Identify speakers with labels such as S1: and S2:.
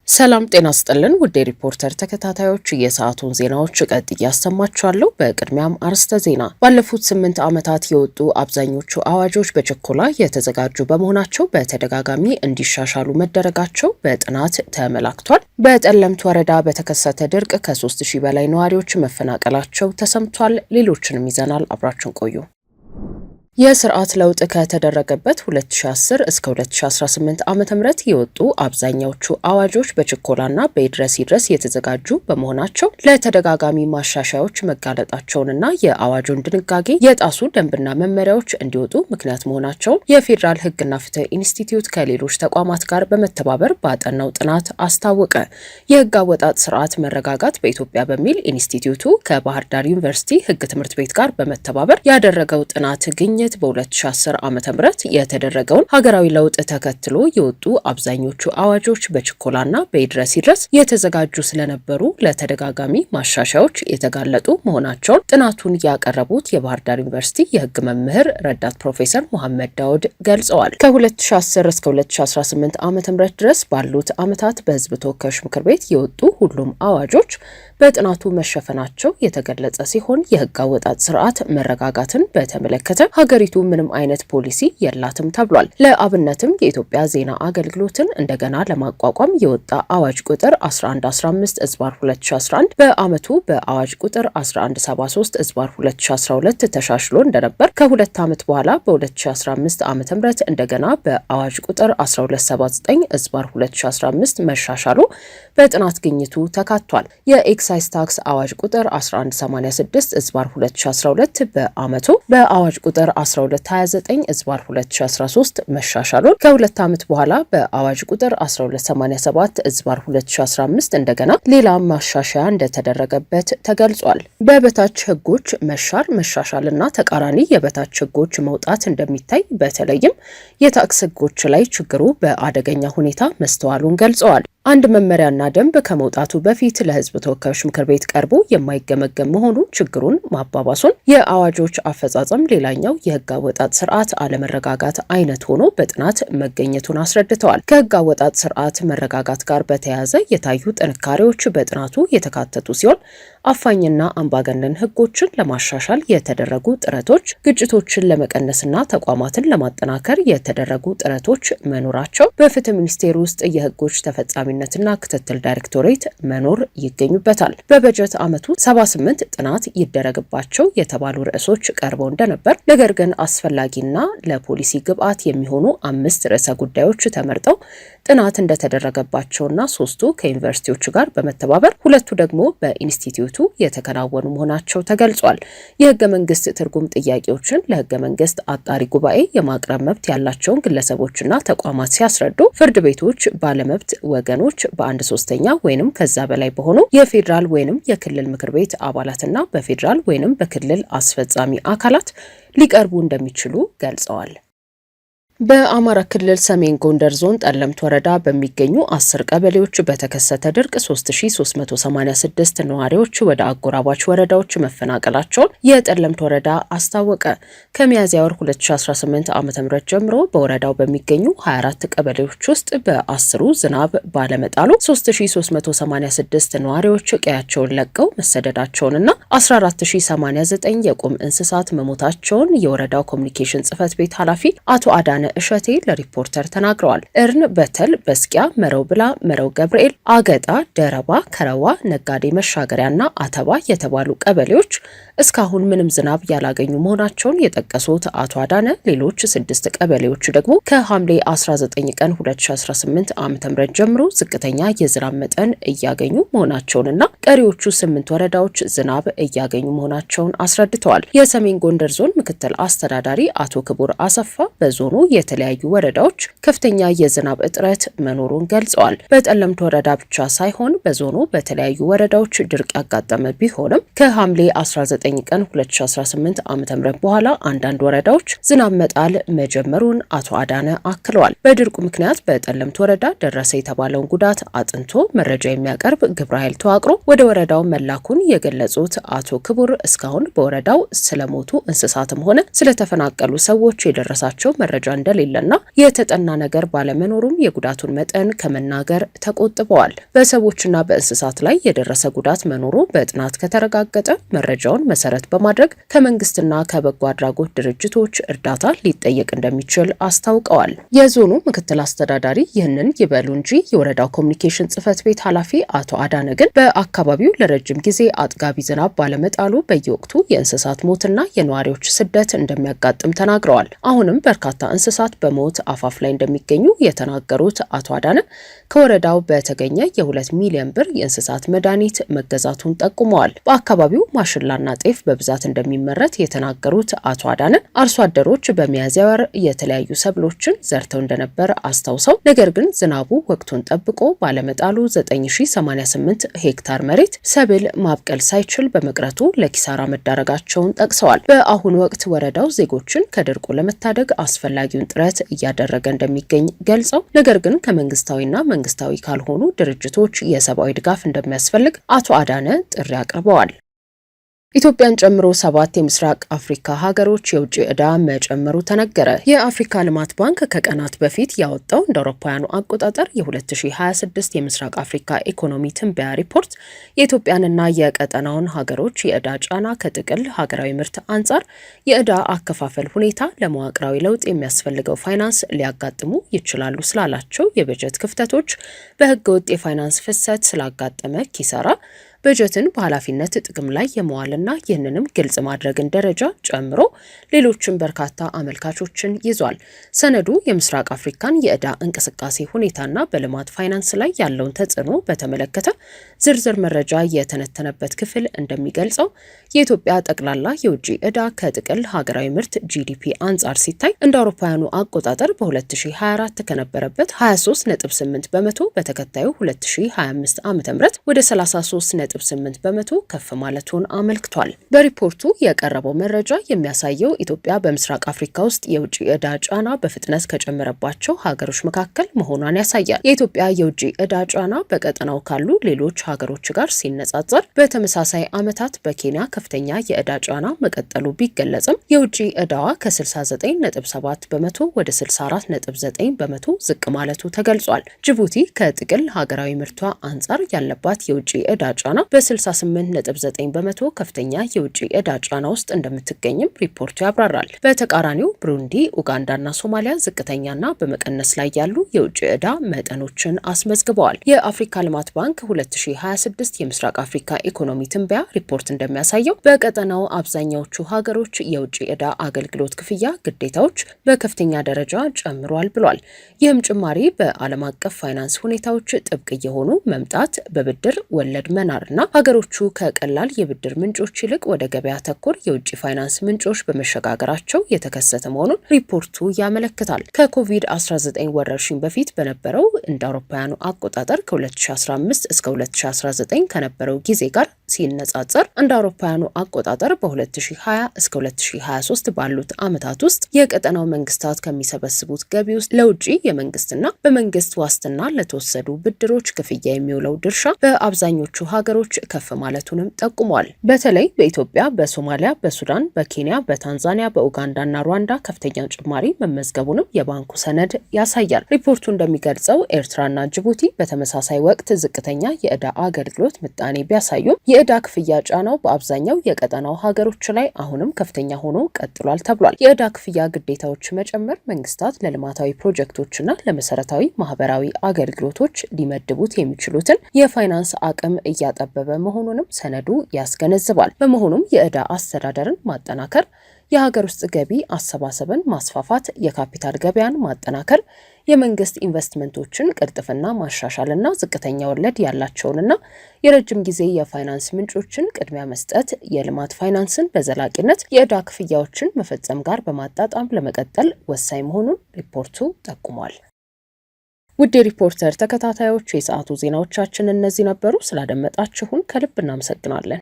S1: ሰላም ጤና ስጥልን ውድ ሪፖርተር ተከታታዮች የሰዓቱን ዜናዎች ቀጥዬ ያሰማችኋለሁ። በቅድሚያም አርዕስተ ዜና። ባለፉት 8 ዓመታት የወጡ አብዛኞቹ አዋጆች በችኮላ የተዘጋጁ በመሆናቸው በተደጋጋሚ እንዲሻሻሉ መደረጋቸው በጥናት ተመላክቷል። በጠለምት ወረዳ በተከሰተ ድርቅ ከ3000 በላይ ነዋሪዎች መፈናቀላቸው ተሰምቷል። ሌሎችንም ይዘናል። አብራችሁን ቆዩ። የስርዓት ለውጥ ከተደረገበት 2010 እስከ 2018 ዓ.ም የወጡ አብዛኛዎቹ አዋጆች በችኮላና በይድረስ የተዘጋጁ በመሆናቸው ለተደጋጋሚ ማሻሻያዎች መጋለጣቸውንና የአዋጁን ድንጋጌ የጣሱ ደንብና መመሪያዎች እንዲወጡ ምክንያት መሆናቸውን የፌዴራል ሕግና ፍትህ ኢንስቲትዩት ከሌሎች ተቋማት ጋር በመተባበር ባጠናው ጥናት አስታወቀ። የሕግ አወጣጥ ስርዓት መረጋጋት በኢትዮጵያ በሚል ኢንስቲትዩቱ ከባህር ዳር ዩኒቨርሲቲ ሕግ ትምህርት ቤት ጋር በመተባበር ያደረገው ጥናት ግኝት በ2010 ዓ.ም የተደረገውን ሀገራዊ ለውጥ ተከትሎ የወጡ አብዛኞቹ አዋጆች በችኮላና በይድረስ የተዘጋጁ ስለነበሩ ለተደጋጋሚ ማሻሻያዎች የተጋለጡ መሆናቸውን ጥናቱን ያቀረቡት የባህር ዳር ዩኒቨርሲቲ የህግ መምህር ረዳት ፕሮፌሰር መሐመድ ዳውድ ገልጸዋል። ከ2010 እስከ 2018 ዓ.ም ድረስ ባሉት ዓመታት በህዝብ ተወካዮች ምክር ቤት የወጡ ሁሉም አዋጆች በጥናቱ መሸፈናቸው የተገለጸ ሲሆን የህግ አወጣጥ ስርዓት መረጋጋትን በተመለከተ ሀገሪቱ ምንም አይነት ፖሊሲ የላትም ተብሏል። ለአብነትም የኢትዮጵያ ዜና አገልግሎትን እንደገና ለማቋቋም የወጣ አዋጅ ቁጥር 1115/2011 በአመቱ በአዋጅ ቁጥር 1173/2012 ተሻሽሎ እንደነበር ከሁለት ዓመት በኋላ በ2015 ዓ.ም እንደገና በአዋጅ ቁጥር 1279/2015 መሻሻሉ በጥናት ግኝቱ ተካቷል። የኤክሳይዝ ታክስ አዋጅ ቁጥር 1186/2012 በአመቱ በአዋጅ ቁጥር 1229/2013 መሻሻሉን ከሁለት ዓመት በኋላ በአዋጅ ቁጥር 1287/2015 እንደገና ሌላ ማሻሻያ እንደተደረገበት ተገልጿል። በበታች ህጎች መሻሻልና ተቃራኒ የበታች ህጎች መውጣት እንደሚታይ በተለይም የታክስ ህጎች ላይ ችግሩ በአደገኛ ሁኔታ መስተዋሉን ገልጸዋል። አንድ መመሪያና ደንብ ከመውጣቱ በፊት ለህዝብ ተወካዮች ምክር ቤት ቀርቦ የማይገመገም መሆኑ ችግሩን ማባባሱን፣ የአዋጆች አፈጻጸም ሌላኛው የህግ አወጣጥ ስርዓት አለመረጋጋት አይነት ሆኖ በጥናት መገኘቱን አስረድተዋል። ከህግ አወጣጥ ስርዓት መረጋጋት ጋር በተያያዘ የታዩ ጥንካሬዎች በጥናቱ የተካተቱ ሲሆን አፋኝና አምባገነን ህጎችን ለማሻሻል የተደረጉ ጥረቶች፣ ግጭቶችን ለመቀነስና ተቋማትን ለማጠናከር የተደረጉ ጥረቶች መኖራቸው፣ በፍትህ ሚኒስቴር ውስጥ የህጎች ተፈጻሚነትና ክትትል ዳይሬክቶሬት መኖር ይገኙበታል። በበጀት ዓመቱ 78 ጥናት ይደረግባቸው የተባሉ ርዕሶች ቀርበው እንደነበር፣ ነገር ግን አስፈላጊና ለፖሊሲ ግብዓት የሚሆኑ 5 ርዕሰ ጉዳዮች ተመርጠው ጥናት እንደተደረገባቸውና 3ቱ ከዩኒቨርሲቲዎች ጋር በመተባበር 2ቱ ደግሞ በኢንስቲትዩቱ የተከናወኑ መሆናቸው ተገልጿል። የህገ መንግስት ትርጉም ጥያቄዎችን ለህገ መንግስት አጣሪ ጉባኤ የማቅረብ መብት ያላቸውን ግለሰቦችና ተቋማት ሲያስረዱ ፍርድ ቤቶች ባለመብት ወገኖች በ1/3 ወይንም ከዛ በላይ በሆኑ የፌዴራል ወይንም የክልል ምክር ቤት አባላትና በፌዴራል ወይንም በክልል አስፈጻሚ አካላት ሊቀርቡ እንደሚችሉ ገልጸዋል። በአማራ ክልል ሰሜን ጎንደር ዞን ጠለምት ወረዳ በሚገኙ 10 ቀበሌዎች በተከሰተ ድርቅ 3386 ነዋሪዎች ወደ አጎራባች ወረዳዎች መፈናቀላቸውን የጠለምት ወረዳ አስታወቀ። ከሚያዝያ ወር 2018 ዓ.ም ጀምሮ በወረዳው በሚገኙ 24 ቀበሌዎች ውስጥ በ10ሩ ዝናብ ባለመጣሉ 3386 ነዋሪዎች ቀያቸውን ለቀው መሰደዳቸውንና 14089 የቁም እንስሳት መሞታቸውን የወረዳው ኮሚኒኬሽን ጽሕፈት ቤት ኃላፊ አቶ አዳነ እሸቴ ለሪፖርተር ተናግረዋል። እርን፣ በተል፣ በስቂያ፣ መረው ብላ፣ መረው ገብርኤል፣ አገጣ፣ ደረባ፣ ከረዋ፣ ነጋዴ መሻገሪያና አተባ የተባሉ ቀበሌዎች እስካሁን ምንም ዝናብ ያላገኙ መሆናቸውን የጠቀሱት አቶ አዳነ ሌሎች 6 ቀበሌዎች ደግሞ ከሐምሌ 19 ቀን 2018 ዓ.ም ጀምሮ ዝቅተኛ የዝናብ መጠን እያገኙ መሆናቸውንና ቀሪዎቹ 8 ወረዳዎች ዝናብ እያገኙ መሆናቸውን አስረድተዋል። የሰሜን ጎንደር ዞን ምክትል አስተዳዳሪ አቶ ክቡር አሰፋ በዞኑ የተለያዩ ወረዳዎች ከፍተኛ የዝናብ እጥረት መኖሩን ገልጸዋል። በጠለምት ወረዳ ብቻ ሳይሆን በዞኑ በተለያዩ ወረዳዎች ድርቅ ያጋጠመ ቢሆንም ከሐምሌ 19 ቀን 2018 ዓ.ም በኋላ አንዳንድ ወረዳዎች ዝናብ መጣል መጀመሩን አቶ አዳነ አክለዋል። በድርቁ ምክንያት በጠለምት ወረዳ ደረሰ የተባለውን ጉዳት አጥንቶ መረጃ የሚያቀርብ ግብረ ኃይል ተዋቅሮ ወደ ወረዳው መላኩን የገለጹት አቶ ክቡር እስካሁን በወረዳው ስለሞቱ እንስሳትም ሆነ ስለተፈናቀሉ ሰዎች የደረሳቸው መረጃ እንደሌለና የተጠና ነገር ባለመኖሩም የጉዳቱን መጠን ከመናገር ተቆጥበዋል። በሰዎችና በእንስሳት ላይ የደረሰ ጉዳት መኖሩ በጥናት ከተረጋገጠ መረጃውን መሰረት በማድረግ ከመንግስትና ከበጎ አድራጎት ድርጅቶች እርዳታ ሊጠየቅ እንደሚችል አስታውቀዋል። የዞኑ ምክትል አስተዳዳሪ ይህንን ይበሉ እንጂ የወረዳው ኮሚኒኬሽን ጽህፈት ቤት ኃላፊ አቶ አዳነ ግን በአካባቢው ለረጅም ጊዜ አጥጋቢ ዝናብ ባለመጣሉ በየወቅቱ የእንስሳት ሞትና የነዋሪዎች ስደት እንደሚያጋጥም ተናግረዋል። አሁንም በርካታ እንስሳት በሞት አፋፍ ላይ እንደሚገኙ የተናገሩት አቶ አዳነ ከወረዳው በተገኘ የ2 ሚሊዮን ብር የእንስሳት መድኃኒት መገዛቱን ጠቁመዋል። በአካባቢው ማሽላና ጤፍ በብዛት እንደሚመረት የተናገሩት አቶ አዳነ አርሶ አደሮች በሚያዝያ ወር የተለያዩ ሰብሎችን ዘርተው እንደነበር አስታውሰው ነገር ግን ዝናቡ ወቅቱን ጠብቆ ባለመጣሉ 9088 ሄክታር መሬት ሰብል ማብቀል ሳይችል በመቅረቱ ለኪሳራ መዳረጋቸውን ጠቅሰዋል። በአሁኑ ወቅት ወረዳው ዜጎችን ከድርቁ ለመታደግ አስፈላጊውን ጥረት እያደረገ እንደሚገኝ ገልጸው ነገር ግን ከመንግስታዊና መንግስታዊ ካልሆኑ ድርጅቶች የሰብአዊ ድጋፍ እንደሚያስፈልግ አቶ አዳነ ጥሪ አቅርበዋል። ኢትዮጵያን ጨምሮ 7 የምስራቅ አፍሪካ ሀገሮች የውጭ ዕዳ መጨመሩ ተነገረ። የአፍሪካ ልማት ባንክ ከቀናት በፊት ያወጣው እንደ አውሮፓውያኑ አቆጣጠር የ2026 የምስራቅ አፍሪካ ኢኮኖሚ ትንበያ ሪፖርት የኢትዮጵያንና የቀጠናውን ሀገሮች የዕዳ ጫና ከጥቅል ሀገራዊ ምርት አንጻር የዕዳ አከፋፈል ሁኔታ ለመዋቅራዊ ለውጥ የሚያስፈልገው ፋይናንስ ሊያጋጥሙ ይችላሉ ስላላቸው የበጀት ክፍተቶች፣ በህገወጥ የፋይናንስ ፍሰት ስላጋጠመ ኪሳራ በጀትን በኃላፊነት ጥቅም ላይ የመዋልና ይህንንም ግልጽ ማድረግን ደረጃ ጨምሮ ሌሎችን በርካታ አመልካቾችን ይዟል። ሰነዱ የምስራቅ አፍሪካን የዕዳ እንቅስቃሴ ሁኔታና በልማት ፋይናንስ ላይ ያለውን ተጽዕኖ በተመለከተ ዝርዝር መረጃ የተነተነበት ክፍል እንደሚገልጸው የኢትዮጵያ ጠቅላላ የውጭ ዕዳ ከጥቅል ሀገራዊ ምርት ጂዲፒ አንጻር ሲታይ እንደ አውሮፓውያኑ አቆጣጠር በ2024 ከነበረበት 23.8 በመቶ በተከታዩ 2025 ዓ.ም ወደ 33.8 በመቶ ከፍ ማለቱን አመልክቷል። በሪፖርቱ የቀረበው መረጃ የሚያሳየው ኢትዮጵያ በምስራቅ አፍሪካ ውስጥ የውጭ ዕዳ ጫና በፍጥነት ከጨመረባቸው ሀገሮች መካከል መሆኗን ያሳያል። የኢትዮጵያ የውጭ ዕዳ ጫና በቀጠናው ካሉ ሌሎች ሀገሮች ጋር ሲነጻጸር በተመሳሳይ ዓመታት በኬንያ ከፍተኛ የዕዳ ጫና መቀጠሉ ቢገለጽም የውጭ ዕዳዋ ከ69.7 በመቶ ወደ 64.9 በመቶ ዝቅ ማለቱ ተገልጿል። ጅቡቲ ከጥቅል ሀገራዊ ምርቷ አንጻር ያለባት የውጭ ዕዳ ጫና በ68.9 በመቶ ከፍተኛ የውጭ ዕዳ ጫና ውስጥ እንደምትገኝም ሪፖርቱ ያብራራል። በተቃራኒው ብሩንዲ፣ ኡጋንዳና ሶማሊያ ዝቅተኛና በመቀነስ ላይ ያሉ የውጭ ዕዳ መጠኖችን አስመዝግበዋል። የአፍሪካ ልማት ባንክ 2026 የምስራቅ አፍሪካ ኢኮኖሚ ትንበያ ሪፖርት እንደሚያሳየው በቀጠናው አብዛኛዎቹ ሀገሮች የውጭ ዕዳ አገልግሎት ክፍያ ግዴታዎች በከፍተኛ ደረጃ ጨምሯል ብሏል። ይህም ጭማሪ በዓለም አቀፍ ፋይናንስ ሁኔታዎች ጥብቅ እየሆኑ መምጣት፣ በብድር ወለድ መናርና ሀገሮቹ ከቀላል የብድር ምንጮች ይልቅ ወደ ገበያ ተኮር የውጭ ፋይናንስ ምንጮች በመሸጋገራቸው የተከሰተ መሆኑን ሪፖርቱ ያመለክታል። ከኮቪድ-19 ወረርሽኝ በፊት በነበረው እንደ አውሮፓውያኑ አቆጣጠር ከ2015 እስከ 2019 ከነበረው ጊዜ ጋር ሲነጻጸር እንደ አውሮፓውያኑ አቆጣጠር በ2020 እስከ 2023 ባሉት ዓመታት ውስጥ የቀጠናው መንግስታት ከሚሰበስቡት ገቢ ውስጥ ለውጭ የመንግስትና በመንግስት ዋስትና ለተወሰዱ ብድሮች ክፍያ የሚውለው ድርሻ በአብዛኞቹ ሀገሮች ከፍ ማለቱንም ጠቁሟል። በተለይ በኢትዮጵያ፣ በሶማሊያ፣ በሱዳን፣ በኬንያ፣ በታንዛኒያ፣ በኡጋንዳና ሩዋንዳ ከፍተኛ ጭማሪ መመዝገቡንም የባንኩ ሰነድ ያሳያል። ሪፖርቱ እንደሚገልጸው ኤርትራና ጅቡቲ በተመሳሳይ ወቅት ዝቅተኛ የዕዳ አገልግሎት ምጣኔ ቢያሳዩም የዕዳ ክፍያ ጫናው በአብዛኛው የቀጠናው ሀገሮች ላይ አሁንም ከፍተኛ ሆኖ ቀጥሏል ተብሏል። የዕዳ ክፍያ ግዴታዎች መጨመር መንግስታት ለልማታዊ ፕሮጀክቶችና ለመሰረታዊ ማህበራዊ አገልግሎቶች ሊመድቡት የሚችሉትን የፋይናንስ አቅም እያጠበበ መሆኑንም ሰነዱ ያስገነዝባል። በመሆኑም የዕዳ አስተዳደርን ማጠናከር፣ የሀገር ውስጥ ገቢ አሰባሰብን ማስፋፋት፣ የካፒታል ገበያን ማጠናከር፣ የመንግስት ኢንቨስትመንቶችን ቅልጥፍና ማሻሻልና ዝቅተኛ ወለድ ያላቸውንና የረጅም ጊዜ የፋይናንስ ምንጮችን ቅድሚያ መስጠት፣ የልማት ፋይናንስን በዘላቂነት የዕዳ ክፍያዎችን መፈጸም ጋር በማጣጣም ለመቀጠል ወሳኝ መሆኑን ሪፖርቱ ጠቁሟል። ውድ የሪፖርተር ተከታታዮች የሰዓቱ ዜናዎቻችን እነዚህ ነበሩ። ስላደመጣችሁን ከልብ እናመሰግናለን።